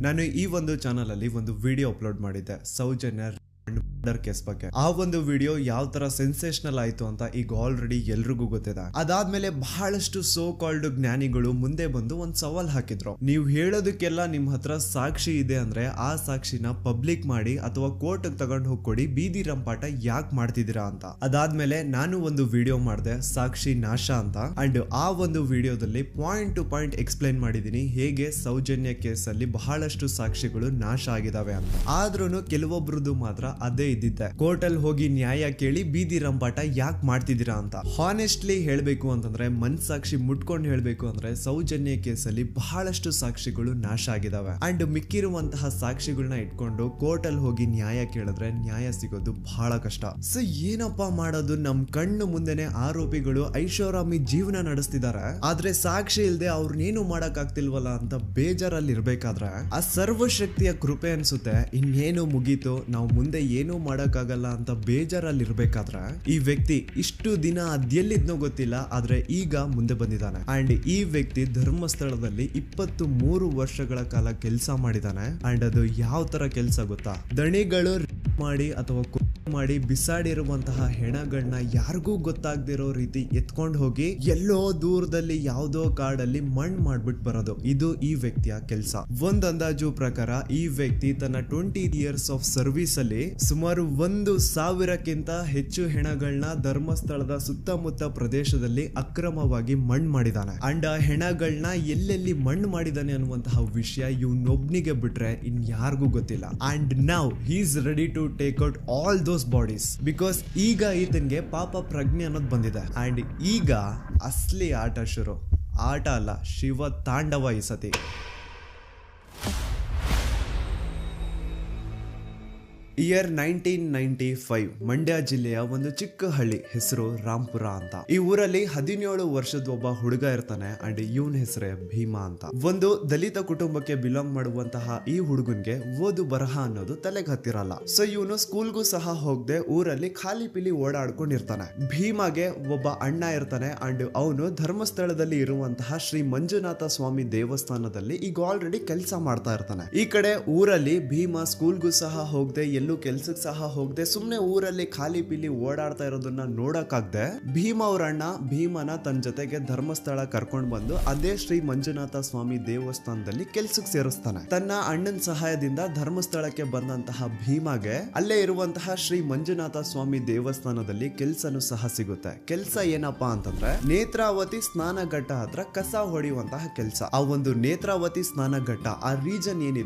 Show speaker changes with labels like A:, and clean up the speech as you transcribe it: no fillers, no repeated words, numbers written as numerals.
A: ನಾನು ಈ ಒಂದು ಚಾನಲ್ ಅಲ್ಲಿ ಒಂದು ವಿಡಿಯೋ ಅಪ್ಲೋಡ್ ಮಾಡಿದ್ದೆ ಸೌಜನ್ಯ ಮರ್ಡರ್ ಕೇಸ್ ಬಗ್ಗೆ. ಆ ಒಂದು ವಿಡಿಯೋ ಯಾವ ತರ ಸೆನ್ಸೇಷನಲ್ ಆಯ್ತು ಅಂತ ಈಗ ಆಲ್ರೆಡಿ ಎಲ್ರಿಗೂ ಗೊತ್ತಿದೆ. ಅದಾದ್ಮೇಲೆ ಬಹಳಷ್ಟು ಸೋ ಕಾಲ್ಡ್ ಜ್ಞಾನಿಗಳು ಮುಂದೆ ಬಂದು ಒಂದ್ ಸವಾಲ್ ಹಾಕಿದ್ರು. ನೀವು ಹೇಳೋದಕ್ಕೆಲ್ಲ ನಿಮ್ ಹತ್ರ ಸಾಕ್ಷಿ ಇದೆ ಅಂದ್ರೆ ಆ ಸಾಕ್ಷಿನ ಪಬ್ಲಿಕ್ ಮಾಡಿ ಅಥವಾ ಕೋರ್ಟ್ ತಗೊಂಡು ಹೋಗ್ಕೊಡಿ, ಬೀದಿ ರಂಪಾಟ ಯಾಕೆ ಮಾಡ್ತಿದ್ದೀರಾ ಅಂತ. ಅದಾದ್ಮೇಲೆ ನಾನು ಒಂದು ವಿಡಿಯೋ ಮಾಡಿದೆ ಸಾಕ್ಷಿ ನಾಶ ಅಂತ. ಅಂಡ್ ಆ ಒಂದು ವಿಡಿಯೋದಲ್ಲಿ ಪಾಯಿಂಟ್ ಟು ಪಾಯಿಂಟ್ ಎಕ್ಸ್ಪ್ಲೈನ್ ಮಾಡಿದೀನಿ ಹೇಗೆ ಸೌಜನ್ಯ ಕೇಸ್ ಅಲ್ಲಿ ಬಹಳಷ್ಟು ಸಾಕ್ಷಿಗಳು ನಾಶ ಆಗಿದಾವೆ ಅಂತ. ಆದ್ರೂ ಕೆಲವೊಬ್ರದ್ದು ಮಾತ್ರ ಅದೇ ಇದ್ದಿದ್ದೆ, ಕೋರ್ಟ್ ಅಲ್ಲಿ ಹೋಗಿ ನ್ಯಾಯ ಕೇಳಿ ಬೀದಿ ರಂಪಾಟ ಯಾಕೆ ಮಾಡ್ತಿದ್ದೀರಾ ಅಂತ. ಹಾನೆಸ್ಟ್ಲಿ ಹೇಳ್ಬೇಕು ಅಂತಂದ್ರೆ, ಮನ್ಸಾಕ್ಷಿ ಮುಟ್ಕೊಂಡು ಹೇಳ್ಬೇಕು ಅಂದ್ರೆ ಸೌಜನ್ಯ ಕೇಸಲ್ಲಿ ಬಹಳಷ್ಟು ಸಾಕ್ಷಿಗಳು ನಾಶ ಆಗಿದಾವೆ. ಅಂಡ್ ಮಿಕ್ಕಿರುವಂತಹ ಸಾಕ್ಷಿಗಳನ್ನ ಇಟ್ಕೊಂಡು ಕೋರ್ಟ್ ಅಲ್ಲಿ ಹೋಗಿ ನ್ಯಾಯ ಕೇಳಿದ್ರೆ ನ್ಯಾಯ ಸಿಗೋದು ಬಹಳ ಕಷ್ಟ. ಸೊ ಏನಪ್ಪಾ ಮಾಡೋದು, ನಮ್ ಕಣ್ಣು ಮುಂದೆನೆ ಆರೋಪಿಗಳು ಐಷಾರಾಮಿ ಜೀವನ ನಡೆಸ್ತಿದ್ದಾರೆ, ಆದ್ರೆ ಸಾಕ್ಷಿ ಇಲ್ದೆ ಅವ್ರನ್ನೇನು ಮಾಡಕ್ ಆಗ್ತಿಲ್ವಲ್ಲ ಅಂತ ಬೇಜಾರಲ್ಲಿ ಇರ್ಬೇಕಾದ್ರೆ ಆ ಸರ್ವಶಕ್ತಿಯ ಕೃಪೆ ಅನ್ಸುತ್ತೆ ಇನ್ನೇನು ಮುಗೀತು, ನಾವು ಮುಂದೆ ಏನು ಮಾಡಕ್ಕಾಗಲ್ಲ ಅಂತ ಬೇಜಾರಲ್ಲಿ ಇರ್ಬೇಕಾದ್ರೆ ಈ ವ್ಯಕ್ತಿ ಇಷ್ಟು ದಿನ ಅದೆಲ್ಲಿದ್ನೋ ಗೊತ್ತಿಲ್ಲ, ಆದ್ರೆ ಈಗ ಮುಂದೆ ಬಂದಿದ್ದಾನೆ. ಅಂಡ್ ಈ ವ್ಯಕ್ತಿ ಧರ್ಮಸ್ಥಳದಲ್ಲಿ 23 ವರ್ಷಗಳ ಕಾಲ ಕೆಲಸ ಮಾಡಿದಾನೆ. ಅಂಡ್ ಅದು ಯಾವ ತರ ಕೆಲಸ ಗೊತ್ತಾ, ದಣಿಗಳು ಮಾಡಿ ಅಥವಾ ಮಾಡಿ ಬಿಸಾಡಿರುವಂತಹ ಹೆಣಗಳನ್ನ ಯಾರಿಗೂ ಗೊತ್ತಾಗದಿರೋ ರೀತಿ ಎತ್ಕೊಂಡು ಹೋಗಿ ಎಲ್ಲೋ ದೂರದಲ್ಲಿ ಯಾವ್ದೋ ಕಾಡಲ್ಲಿ ಮಣ್ಣು ಮಾಡ್ಬಿಟ್ಟು ಬರೋದು, ಇದು ಈ ವ್ಯಕ್ತಿಯ ಕೆಲಸ. ಒಂದ್ ಅಂದಾಜು ಪ್ರಕಾರ ಈ ವ್ಯಕ್ತಿ ತನ್ನ 20 ಇಯರ್ಸ್ ಆಫ್ ಸರ್ವಿಸ್ ಅಲ್ಲಿ ಸುಮಾರು 1,000ಕ್ಕಿಂತ ಹೆಚ್ಚು ಹೆಣಗಳನ್ನ ಧರ್ಮಸ್ಥಳದ ಸುತ್ತಮುತ್ತ ಪ್ರದೇಶದಲ್ಲಿ ಅಕ್ರಮವಾಗಿ ಮಣ್ಣು ಮಾಡಿದಾನೆ. ಅಂಡ್ ಆ ಹೆಣಗಳನ್ನ ಎಲ್ಲೆಲ್ಲಿ ಮಣ್ಣು ಮಾಡಿದಾನೆ ಅನ್ನುವಂತಹ ವಿಷಯ ಇವ್ನೊಬ್ನಿಗೆ ಬಿಟ್ರೆ ಇನ್ ಯಾರಿಗೂ ಗೊತ್ತಿಲ್ಲ. And now he is ready to take out all those bodies because ಈಗ ಈತನ್ಗೆ ಪಾಪ ಪ್ರಜ್ಞೆ ಅನ್ನೋದು ಬಂದಿದೆ. ಅಂಡ್ ಈಗ ಅಸಲಿ ಆಟ ಶುರು. ಆಟ ಅಲ್ಲ, ಶಿವ ತಾಂಡವ ಈ ಸತಿ. ಇಯರ್ 1995 ಮಂಡ್ಯ ಜಿಲ್ಲೆಯ ಒಂದು ಚಿಕ್ಕ ಹಳ್ಳಿ, ಹೆಸರು ರಾಂಪುರ ಅಂತ. ಈ ಊರಲ್ಲಿ 17 ವರ್ಷದ ಒಬ್ಬ ಹುಡುಗ ಇರ್ತಾನೆ. ಅಂಡ್ ಇವನ್ ಹೆಸರೇ ಭೀಮಾ ಅಂತ. ಒಂದು ದಲಿತ ಕುಟುಂಬಕ್ಕೆ ಬಿಲಾಂಗ್ ಮಾಡುವಂತಹ ಈ ಹುಡುಗನ್ಗೆ ಓದು ಬರಹ ಅನ್ನೋದು ತಲೆಗೆ ಹತ್ತಿರಲ್ಲ. ಸೊ ಇವನು ಸ್ಕೂಲ್ಗೂ ಸಹ ಹೋಗದೆ ಊರಲ್ಲಿ ಖಾಲಿ ಪಿಲಿ ಓಡಾಡ್ಕೊಂಡಿರ್ತಾನೆ. ಭೀಮಾಗೆ ಒಬ್ಬ ಅಣ್ಣ ಇರ್ತಾನೆ. ಅಂಡ್ ಅವನು ಧರ್ಮಸ್ಥಳದಲ್ಲಿ ಇರುವಂತಹ ಶ್ರೀ ಮಂಜುನಾಥ ಸ್ವಾಮಿ ದೇವಸ್ಥಾನದಲ್ಲಿ ಈಗ ಆಲ್ರೆಡಿ ಕೆಲಸ ಮಾಡ್ತಾ ಇರ್ತಾನೆ. ಈ ಕಡೆ ಊರಲ್ಲಿ ಭೀಮಾ ಸ್ಕೂಲ್ಗೂ ಸಹ ಹೋಗದೆ ಎಲ್ಲೂ ಕೆಲ್ಸಕ್ಕೆ ಸಹ ಹೋಗದೆ ಸುಮ್ನೆ ಊರಲ್ಲಿ ಖಾಲಿ ಪಿಲಿ ಓಡಾಡ್ತಾ ಇರೋದನ್ನ ನೋಡಕ್ಕಾಗ್ದೆ ಭೀಮಾ ಅವ್ರ ಅಣ್ಣ ಭೀಮನ ತನ್ನ ಜೊತೆಗೆ ಧರ್ಮಸ್ಥಳ ಕರ್ಕೊಂಡ್ ಬಂದು ಅದೇ ಶ್ರೀ ಮಂಜುನಾಥ ಸ್ವಾಮಿ ದೇವಸ್ಥಾನದಲ್ಲಿ ಕೆಲ್ಸಕ್ಕೆ ಸೇರಿಸ್ತಾನೆ. ತನ್ನ ಅಣ್ಣನ ಸಹಾಯದಿಂದ ಧರ್ಮಸ್ಥಳಕ್ಕೆ ಬಂದಂತಹ ಭೀಮಾಗೆ ಅಲ್ಲೇ ಇರುವಂತಹ ಶ್ರೀ ಮಂಜುನಾಥ ಸ್ವಾಮಿ ದೇವಸ್ಥಾನದಲ್ಲಿ ಕೆಲ್ಸನೂ ಸಹ ಸಿಗುತ್ತೆ. ಕೆಲ್ಸ ಏನಪ್ಪಾ ಅಂತಂದ್ರೆ ನೇತ್ರಾವತಿ ಸ್ನಾನಘಟ್ಟ ಹತ್ರ ಕಸ ಹೊಡೆಯುವಂತಹ ಕೆಲ್ಸ. ಆ ಒಂದು ನೇತ್ರಾವತಿ ಸ್ನಾನಘಟ್ಟ ಆ ರೀಜನ್ ಏನಿತ್ತು